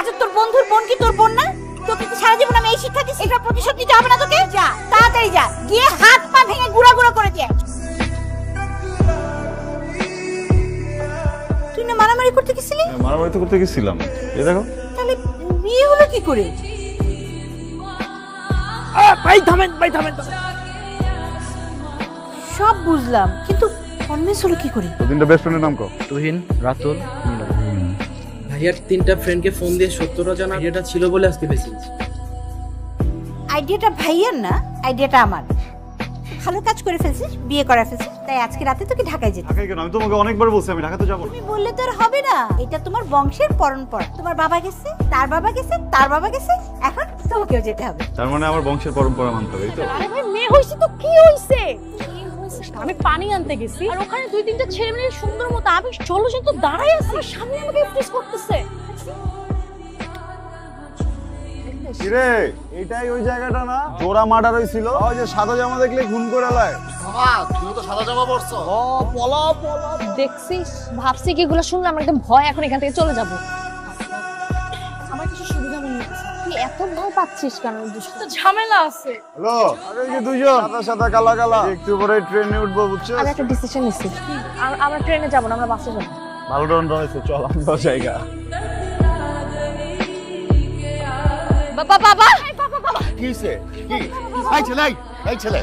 আচ্ছা তোর বন্ধুর বোন কি তোর বোন না? তোকে কি সারা জীবন আমি এই শিক্ষা দিচ্ছি? এটা প্রতিশোধ নিতে হবে না তোকে? যা তাড়াতাড়ি যা, গিয়ে হাত পা ভেঙে গুঁড়া গুঁড়া করে দিয়ে। তুই না মারামারি করতে গেছিলি? মারামারি তো করতে গেছিলাম। এই দেখো। তাহলে বিয়ে হলো কি করে? ভাই থামেন, ভাই থামেন। সব বুঝলাম, কিন্তু কনভিন্স হলো কি করে? তিনটা বেস্ট ফ্রেন্ডের নাম কও। তুহিন, রাতুল, মিলন। ভাইয়ার তিনটা ফ্রেন্ডকে ফোন দিয়ে সত্যটা জানা আইডিয়াটা ছিল বলে আজকে বেঁচে গেছি। আইডিয়াটা ভাইয়ার না, আইডিয়াটা আমার। ভালো কাজ করে ফেলছিস, বিয়ে করা ফেলছিস, তাই আজকে রাতে তোকে ঢাকায় যেতে। ঢাকায় কেন? আমি তোমাকে অনেকবার বলছি আমি ঢাকা তো যাবো না। তুমি বললে তো আর হবে না, এটা তোমার বংশের পরম্পরা। তোমার বাবা গেছে, তার বাবা গেছে, তার বাবা গেছে, এখন তোমাকেও যেতে হবে। তার মানে আমার বংশের পরম্পরা মানতে হবে, এই তো? আরে ভাই মেয়ে হইছে তো কি হইছে? আমি পানি আনতে গেছি আর ওখানে দুই তিনটা ছেলে মেয়ে সুন্দর মতো আমি চলো তো দাঁড়াই আছি, আমার সামনে আমাকে ইমপ্রেস করতেছে। কিরে, এটাই ওই জায়গাটা না জোড়া মার্ডার হইছিল? ওই যে সাদা জামা দেখলে খুন করে লাই। বাবা তুই তো সাদা জামা পরছো। ও পলা পলা। দেখছিস, ভাবছি কি এগুলো শুনলে আমার একদম ভয়, এখন এখান থেকে চলে যাব। আমার কিছু সুবিধা মনে হচ্ছে। তুই এত ভয় পাচ্ছিস কেন? তো ঝামেলা আছে। হ্যালো, আরে এই যে দুইজন সাদা সাদা কালা কালা, একটু পরে ট্রেনে উঠবো, বুঝছো? আমি একটা ডিসিশন নিছি, আমরা ট্রেনে যাব না, আমরা বাসে যাব। ভালো দন্ড হয়েছে, চল আমরা জায়গা। বাবা বাবা কি হইছে? কি? এই ছেলে, এই ছেলে।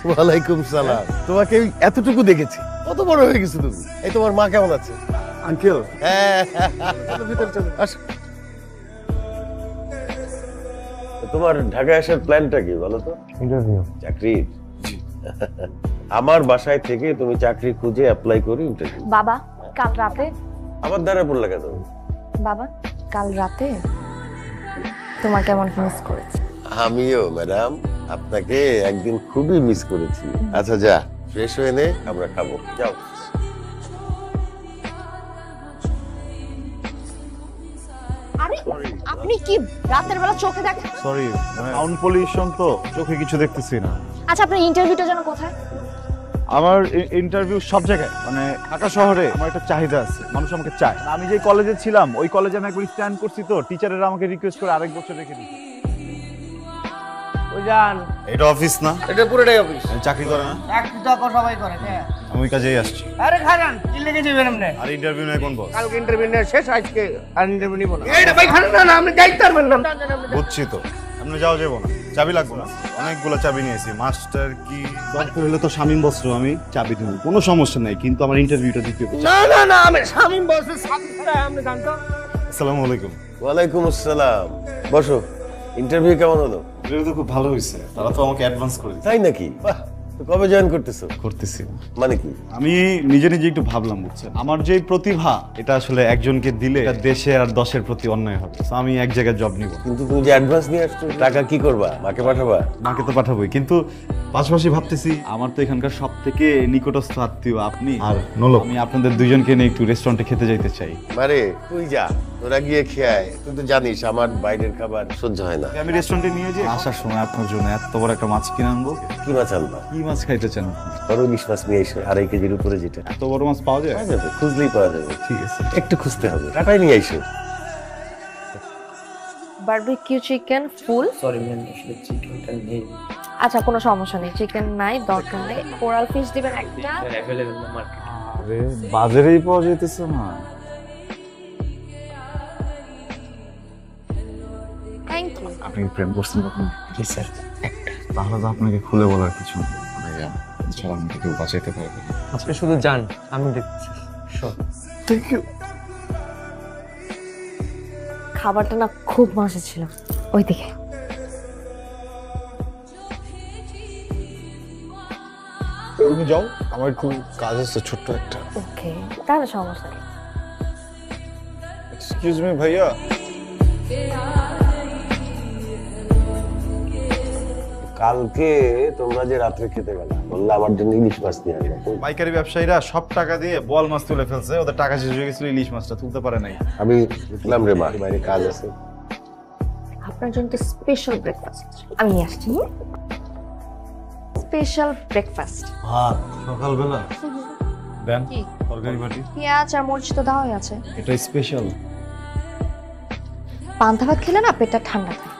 ওয়ালাইকুম সালাম। তোমাকে এতটুকু দেখেছি, কত বড় হয়ে গেছো তুমি। এই তোমার মা কেমন আছে? আঙ্কেল, হ্যাঁ, চলো ভিতরে চলো, আসো। তোমার ঢাকায় আসার প্ল্যানটা কি বলো তো? ইন্টারভিউ। চাকরির? আমার বাসায় থেকে তুমি চাকরি খুঁজে অ্যাপ্লাই করে ইন্টারভিউ। বাবা কাল রাতে, আমার দ্বারা পড়লে কেন? বাবা কাল রাতে তোমার কেমন মিস করেছি। আমিও ম্যাডাম আপনাকে একদিন খুবই মিস করেছি। আচ্ছা যা ফ্রেশ হয়ে নে, আমরা খাবো, যাও। আরে আপনি কি রাতের বেলা চোখে দেখেন? সরি, সাউন্ড পলিউশন তো, চোখে কিছু দেখতেছি না। আচ্ছা আপনার ইন্টারভিউটা যেন কোথায়? আমার ইন্টারভিউ সব জায়গায়, মানে ঢাকা শহরে আমার একটা চাহিদা আছে, মানুষ আমাকে চায়। আমি যে কলেজে ছিলাম ওই কলেজে আমি একবার স্ট্যান্ড করছি, তো টিচারেরা আমাকে রিকোয়েস্ট করে আরেক বছর রেখে দিয়েছে। ওই যান, এটা অফিস না? এটা পুরোটাই অফিস। আমি চাকরি করে না? চাকরি তো সবাই করে। হ্যাঁ, আমি ওই কাজেই আসছি। আরে খারান কি লেগে যাবেন আপনি? আর ইন্টারভিউ নেই কোন বস? কালকে ইন্টারভিউ নিয়ে শেষ, আজকে আর ইন্টারভিউ নিব না। এইটা ভাই খারান না, আপনি যাইতে পারবেন না। বুঝছি তো, আপনি যাও যাবো না, চাবি লাগবে না? অনেকগুলো চাবি নিয়েছি। মাস্টার কি দরকার হলে তো শামীম বস্ত্র আমি চাবি দেবো, কোনো সমস্যা নাই, কিন্তু আমার ইন্টারভিউটা দিতে হবে। না না না, আমি শামীম বসে সাথে ছাড়া আপনি জানতো। আসসালামু আলাইকুম। ওয়ালাইকুম আসসালাম, বসো। ইন্টারভিউ কেমন হলো? ইন্টারভিউ তো খুব ভালো হয়েছে, তারা তো আমাকে অ্যাডভান্স করে দিয়েছে। তাই নাকি? বাহ, তো কবে জয়েন করতেছো? করতেছি। মানে কি? আমি নিজে নিজে একটু ভাবলাম, বুঝছেন, আমার যে প্রতিভা এটা আসলে একজনকে দিলে এটা দেশে আর দশের প্রতি অন্যায় হবে। তো আমি এক জায়গায় জব নিব। কিন্তু তুমি যে অ্যাডভান্স নিয়ে আসছো, টাকা কি করবা? মাকে পাঠাবা? মাকে তো পাঠাবোই, কিন্তু পাশাপাশি ভাবতেছি আমার তো এখানকার সব থেকে নিকটস্থ আত্মীয় আপনি আর নোলক, আমি আপনাদের দুইজনকে নিয়ে একটু রেস্টুরেন্টে খেতে যাইতে চাই। মারে তুই যা, তোরা গিয়ে খেয়ে, তুই তো জানিস আমার বাইরের খাবার সহ্য হয় না। আমি রেস্টুরেন্টে নিয়ে যাই, আসার সময় আপনার জন্য এত বড় একটা মাছ কিনে আনবো। কি মাছ আনবা? কি মাছ খাইতে চান আপনি? বড় ইলিশ মাছ নিয়ে এসো, 2.5 কেজির উপরে যেটা। এত বড় মাছ পাওয়া যায়? পাওয়া যাবে, খুঁজলেই পাওয়া যাবে। ঠিক আছে। একটু খুঁজতে হবে, টাকাই নিয়ে এসো। বারবিকিউ চিকেন ফুল। সরি ম্যাম, আসলে চিকেনটা নেই। আচ্ছা কোনো সমস্যা নেই, চিকেন নাই, দরকার নেই। কোরাল ফিশ দিবেন একটা। অ্যাভেলেবল না মার্কেট। আরে বাজারেই পাওয়া যাইতেছে না। Thank you. আপনি প্রেম করছেন কখন? জি স্যার। তাহলে তো আপনাকে খুলে বলার কিছু নেই, ছাড়া আমাকে কেউ বাঁচাইতে পারবে না। আপনি শুধু যান, আমি দেখছি। Thank you. খাবারটা না খুব মজা ছিল, ওইদিকে। তুমি যাও, আমার একটু কাজ আছে ছোট্ট একটা। ওকে, তাহলে সমস্যা নেই। এক্সকিউজ মি ভাইয়া। কালকে তোমরা যে রাত্রে খেতে গেলা, বললে আমার জন্য ইলিশ মাছ নিয়ে আসবে। পাইকারি ব্যবসায়ীরা সব টাকা দিয়ে বল মাছ তুলে ফেলছে, ওদের টাকা শেষ হয়ে গেছিল, ইলিশ মাছটা তুলতে পারে নাই। আমি দেখলাম রে মা, বাইরে কাজ আছে। আপনার জন্য তো স্পেশাল ব্রেকফাস্ট আমি নিয়ে আসছি। Special breakfast. ভাত সকালবেলা? দেন কি? তরকারি বাটি। পেঁয়াজ আর মরিচ তো দেওয়াই আছে। এটা স্পেশাল। পান্তা ভাত খেলে না পেটটা ঠান্ডা থাকে।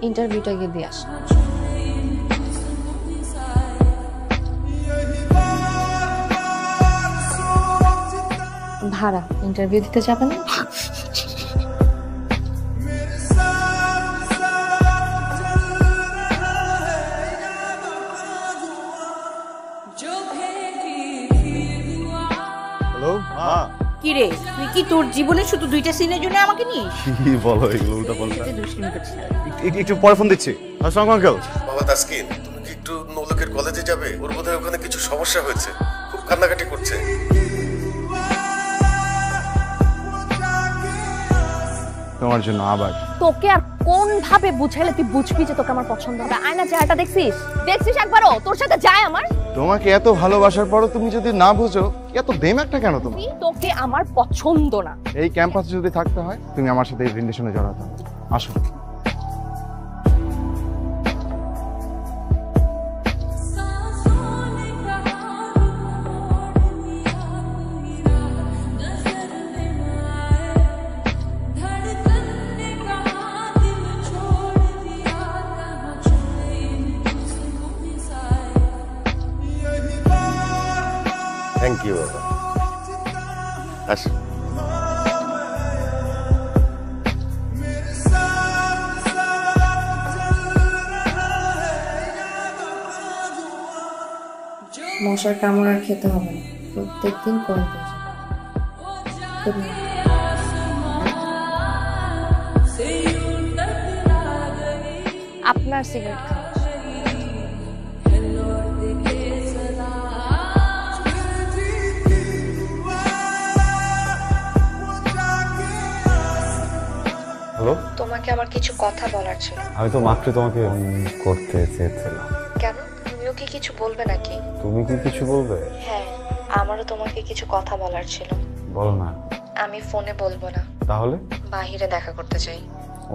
ইন্টারভিউটা গিয়ে দিয়ে আস। ভাড়া ইন্টারভিউ দিতে যাবে না? হ্যালো মা। কি রে, তুই কি তোর জীবনে শুধু 2টা সিনের জন্য আমাকে নিস? কি বলো এগুলো উল্টা পাল্টা? দুষ্টামি করছিস। একটু পরে ফোন দিচ্ছি। আসসালামু আলাইকুম আঙ্কেল। বাবা তাসকিন, তুমি কি একটু নৌলকের কলেজে যাবে? ওর বোধহয় ওখানে কিছু সমস্যা হয়েছে, খুব কান্নাকাটি করছে। তোমার জন্য আবার। তোকে আর কোন ভাবে বুঝাইলে তুই বুঝবি যে তোকে আমার পছন্দ হবে? আয়না চেহারাটা দেখছিস? দেখছিস একবারও? তোর সাথে যায় আমার? তোমাকে এত ভালোবাসার পরও তুমি যদি না বুঝো, এত দেমাগটা কেন তোমার? তোকে আমার পছন্দ না। এই ক্যাম্পাসে যদি থাকতে হয় তুমি আমার সাথে এই রিলেশনে জড়াতে হবে। আসো। থ্যাংক ইউ বাবা। আসো। মশার কামড় আর খেতে হবে না, প্রত্যেকদিন পড়তে যাবে। আপনার সিগারেট খাওয়া। হ্যালো, তোমাকে আমার কিছু কথা বলার ছিল। আমি তো মাত্র তোমাকে করতে চেয়েছিলাম। কেন? তুমিও কি কিছু বলবে নাকি? তুমি কি কিছু বলবে? হ্যাঁ, আমারও তোমাকে কিছু কথা বলার ছিল। বলো না। আমি ফোনে বলবো না, তাহলে? বাহিরে দেখা করতে চাই।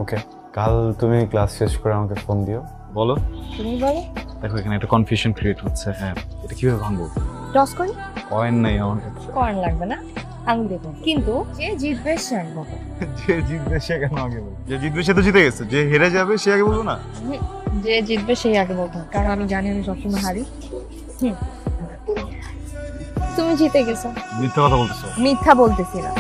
ওকে, কাল তুমি ক্লাস শেষ করে আমাকে ফোন দিও। বলো। তুমি বলো। দেখো এখানে একটা কনফিউশন ক্রিয়েট হচ্ছে। হ্যাঁ, এটা কিভাবে ভাঙবো? টস করি? কয়েন নাই আমার কাছে। কয়েন লাগবে না, আমি দেবো, কিন্তু যে জিতবে সে আগে বলবে। যে জিতবে সে কেন আগে বলবে? যে জিতবে সে তো জিতে গেছে, যে হেরে যাবে সে আগে বলবো না? যে জিতবে সেই আগে বলবো, কারণ আমি জানি আমি সবসময় হারি। তুমি জিতে গেছো। মিথ্যা কথা বলতেছো। মিথ্যা বলতেছি না।